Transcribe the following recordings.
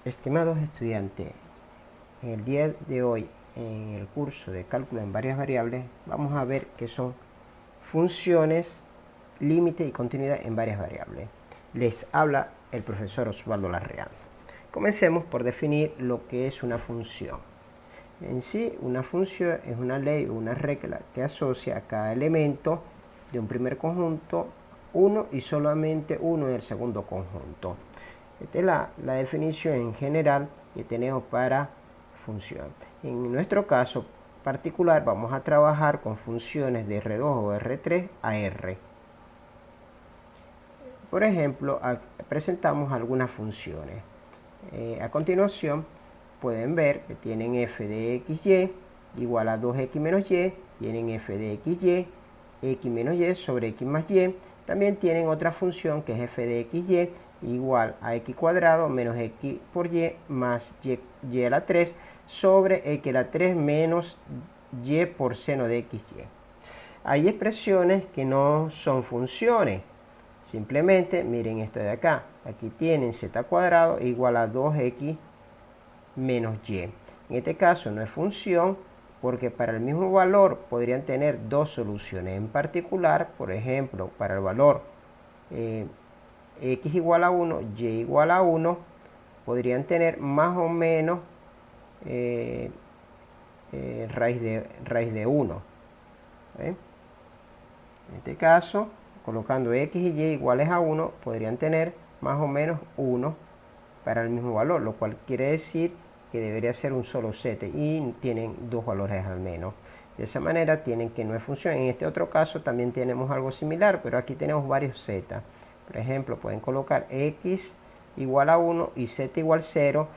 Estimados estudiantes, en el día de hoy, en el curso de cálculo en varias variables, vamos a ver qué son funciones, límite y continuidad en varias variables. Les habla el profesor Osvaldo Larreal. Comencemos por definir lo que es una función. En sí, una función es una ley o una regla que asocia a cada elemento de un primer conjunto uno y solamente uno del segundo conjunto. Esta es la definición en general que tenemos para función. En nuestro caso particular vamos a trabajar con funciones de R2 o R3 a R. Por ejemplo, presentamos algunas funciones. A continuación pueden ver que tienen f de xy igual a 2x menos y, tienen f de xy, x menos y sobre x más y. También tienen otra función que es f de xy igual a x cuadrado menos x por y más y a la 3 sobre x a la 3 menos y por seno de xy. Hay expresiones que no son funciones. Simplemente miren esto de acá. Aquí tienen z cuadrado igual a 2x menos y. En este caso no es función porque para el mismo valor podrían tener dos soluciones. En particular, por ejemplo, para el valor x igual a 1, y igual a 1, podrían tener más o menos raíz de 1. En este caso, colocando x y y iguales a 1, podrían tener más o menos 1 para el mismo valor, lo cual quiere decir que debería ser un solo set y tienen dos valores al menos. De esa manera tienen que no es función. En este otro caso también tenemos algo similar, pero aquí tenemos varios z. Por ejemplo, pueden colocar x igual a 1 y z igual 0.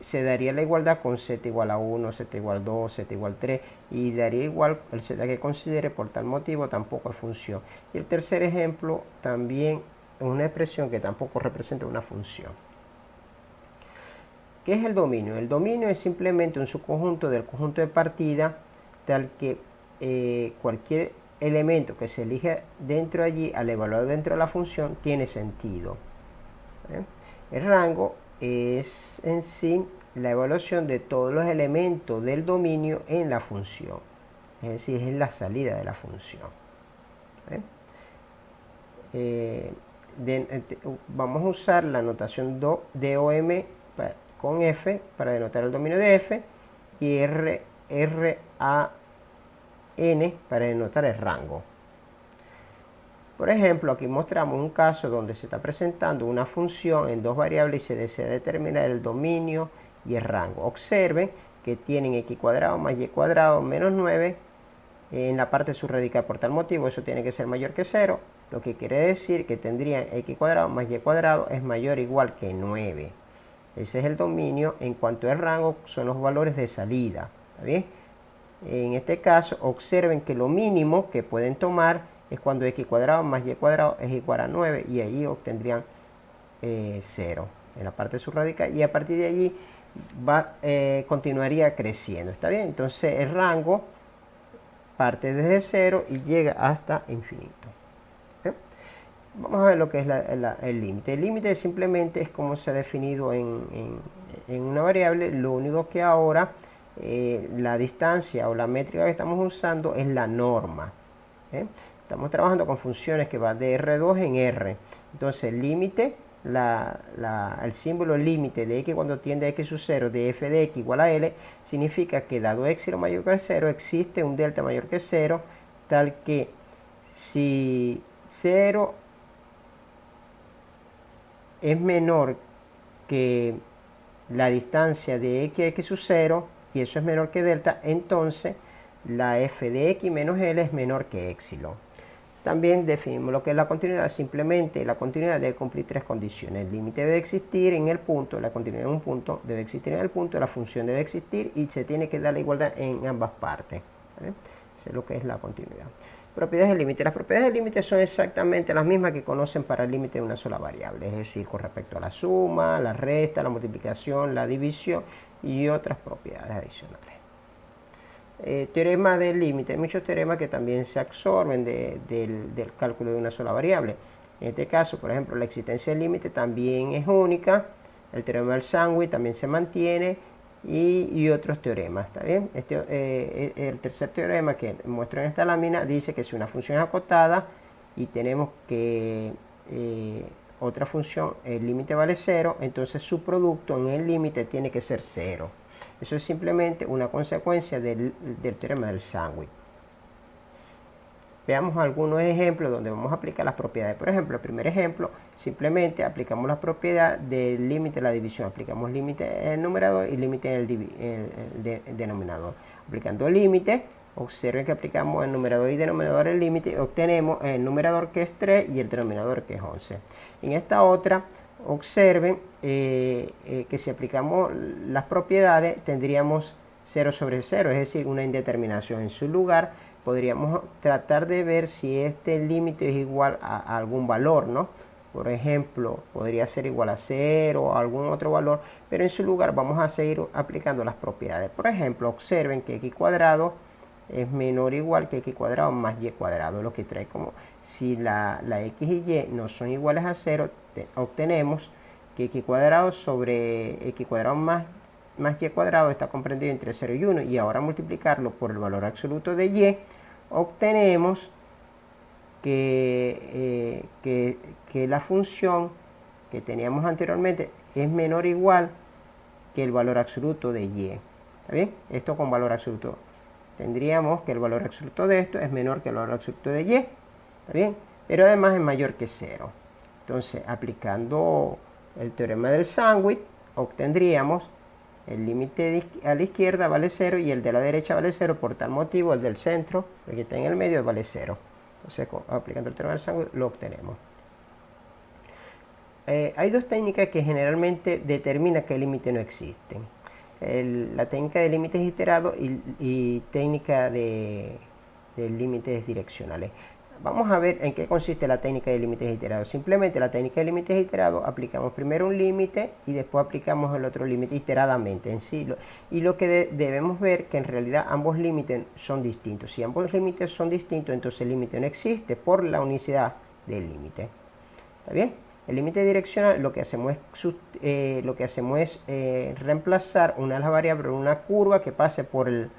Se daría la igualdad con z igual a 1, z igual a 2, z igual a 3 y daría igual el z que considere, por tal motivo tampoco es función. Y el tercer ejemplo también es una expresión que tampoco representa una función. ¿Qué es el dominio? El dominio es simplemente un subconjunto del conjunto de partida tal que cualquier elemento que se elige dentro de allí al evaluar dentro de la función tiene sentido. El rango es en sí la evaluación de todos los elementos del dominio en la función. Es decir, es la salida de la función. Vamos a usar la notación DOM con F para denotar el dominio de F y RAN para denotar el rango. Por ejemplo, aquí mostramos un caso donde se está presentando una función en dos variables y se desea determinar el dominio y el rango. Observen que tienen x cuadrado más y cuadrado menos 9 en la parte subradical. Por tal motivo eso tiene que ser mayor que 0, lo que quiere decir que tendrían x cuadrado más y cuadrado es mayor o igual que 9. Ese es el dominio. En cuanto al rango, son los valores de salida. ¿Está bien? En este caso, observen que lo mínimo que pueden tomar es cuando x cuadrado más y cuadrado es igual a 9 y ahí obtendrían 0 en la parte subradical y a partir de allí continuaría creciendo. ¿Está bien? Entonces el rango parte desde 0 y llega hasta infinito. Vamos a ver lo que es el límite. El límite simplemente es como se ha definido en una variable. Lo único que ahora la distancia o la métrica que estamos usando es la norma. Estamos trabajando con funciones que van de R2 en R. Entonces el límite, el símbolo límite de x cuando tiende a x sub 0 de f de x igual a L significa que dado x mayor que 0 existe un delta mayor que 0 tal que si 0 es menor que la distancia de x a x sub 0 y eso es menor que delta, entonces la f de x menos L es menor que épsilon. También definimos lo que es la continuidad. Simplemente la continuidad debe cumplir tres condiciones. El límite debe existir en el punto, la continuidad en un punto debe existir en el punto, la función debe existir y se tiene que dar la igualdad en ambas partes. Eso es lo que es la continuidad. Propiedades del límite. Las propiedades del límite son exactamente las mismas que conocen para el límite de una sola variable, es decir, con respecto a la suma, la resta, la multiplicación, la división y otras propiedades adicionales. Teorema del límite. Hay muchos teoremas que también se absorben del cálculo de una sola variable. En este caso, por ejemplo, la existencia del límite también es única. El teorema del sándwich también se mantiene y otros teoremas, ¿está bien? El tercer teorema que muestro en esta lámina dice que si una función es acotada y tenemos que otra función, el límite vale 0, entonces su producto en el límite tiene que ser 0. Eso es simplemente una consecuencia del teorema del sándwich. Veamos algunos ejemplos donde vamos a aplicar las propiedades. Por ejemplo, el primer ejemplo, simplemente aplicamos la propiedad del límite de la división. Aplicamos límite en el numerador y límite en el denominador. Aplicando el límite, observen que aplicamos el numerador y denominador el límite, obtenemos el numerador que es 3 y el denominador que es 11. En esta otra, observen que si aplicamos las propiedades tendríamos 0 sobre 0, es decir, una indeterminación. En su lugar podríamos tratar de ver si este límite es igual a algún valor, ¿no? Por ejemplo, podría ser igual a 0 o algún otro valor, pero en su lugar vamos a seguir aplicando las propiedades. Por ejemplo, observen que x cuadrado es menor o igual que x cuadrado más y cuadrado, lo que trae como si la x y y no son iguales a 0, obtenemos que x cuadrado sobre x cuadrado más y cuadrado está comprendido entre 0 y 1, y ahora multiplicarlo por el valor absoluto de y, obtenemos que la función que teníamos anteriormente es menor o igual que el valor absoluto de y. ¿Está bien? Esto con valor absoluto. Tendríamos que el valor absoluto de esto es menor que el valor absoluto de y. ¿Está bien? Pero además es mayor que 0. Entonces, aplicando el teorema del sándwich, obtendríamos el límite a la izquierda vale 0 y el de la derecha vale 0. Por tal motivo, el del centro, el que está en el medio, vale 0. Entonces, aplicando el teorema del sándwich, lo obtenemos. Hay dos técnicas que generalmente determinan que el límite no existe. La técnica de límites iterados y técnica de límites direccionales. Vamos a ver en qué consiste la técnica de límites iterados. Simplemente la técnica de límites iterados aplicamos primero un límite y después aplicamos el otro límite iteradamente en sí. Y lo que debemos ver que en realidad ambos límites son distintos. Si ambos límites son distintos, entonces el límite no existe por la unicidad del límite. ¿Está bien? El límite direccional lo que hacemos es, reemplazar una de las variables por una curva que pase por el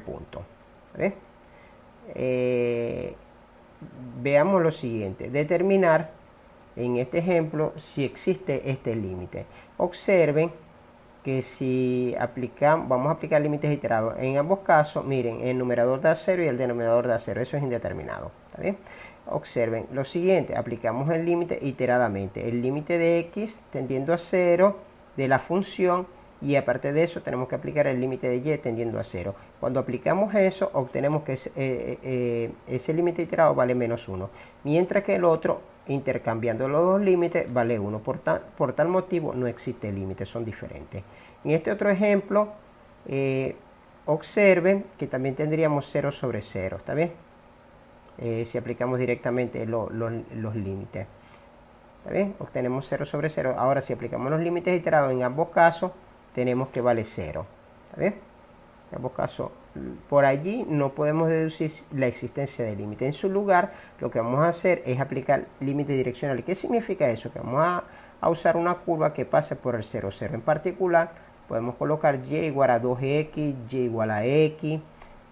punto. ¿Está bien? Veamos lo siguiente, determinar en este ejemplo si existe este límite. Observen que si vamos a aplicar límites iterados, en ambos casos, miren, el numerador da 0 y el denominador da 0, eso es indeterminado. ¿Está bien? Observen lo siguiente, aplicamos el límite iteradamente, el límite de x tendiendo a 0 de la función, y aparte de eso tenemos que aplicar el límite de y tendiendo a 0. Cuando aplicamos eso, obtenemos que ese límite iterado vale menos 1, mientras que el otro, intercambiando los dos límites, vale 1. Por tal motivo no existe límite, son diferentes. En este otro ejemplo, observen que también tendríamos 0 sobre 0, ¿está bien? Si aplicamos directamente los límites. ¿Está bien? Obtenemos 0 sobre 0. Ahora, si aplicamos los límites iterados en ambos casos, tenemos que vale 0. ¿Está bien? En ambos casos, por allí no podemos deducir la existencia de límite. En su lugar, lo que vamos a hacer es aplicar límite direccional. ¿Qué significa eso? Que vamos a usar una curva que pase por el 0, 0. En particular, podemos colocar y igual a 2x, y igual a x,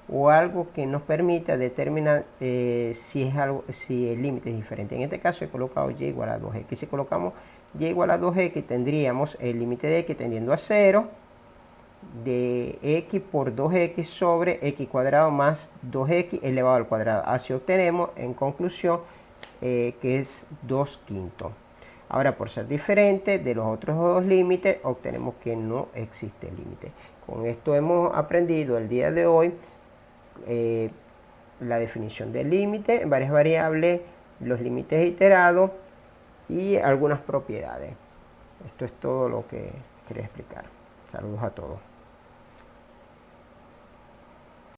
o algo que nos permita determinar si el límite es diferente. En este caso he colocado y igual a 2x. Si colocamos y igual a 2x, tendríamos el límite de x tendiendo a 0 de x por 2x sobre x cuadrado más 2x elevado al cuadrado. Así obtenemos en conclusión que es 2/5. Ahora, por ser diferente de los otros dos límites, obtenemos que no existe límite. Con esto hemos aprendido el día de hoy la definición del límite en varias variables, los límites iterados y algunas propiedades. Esto es todo lo que quería explicar. Saludos a todos.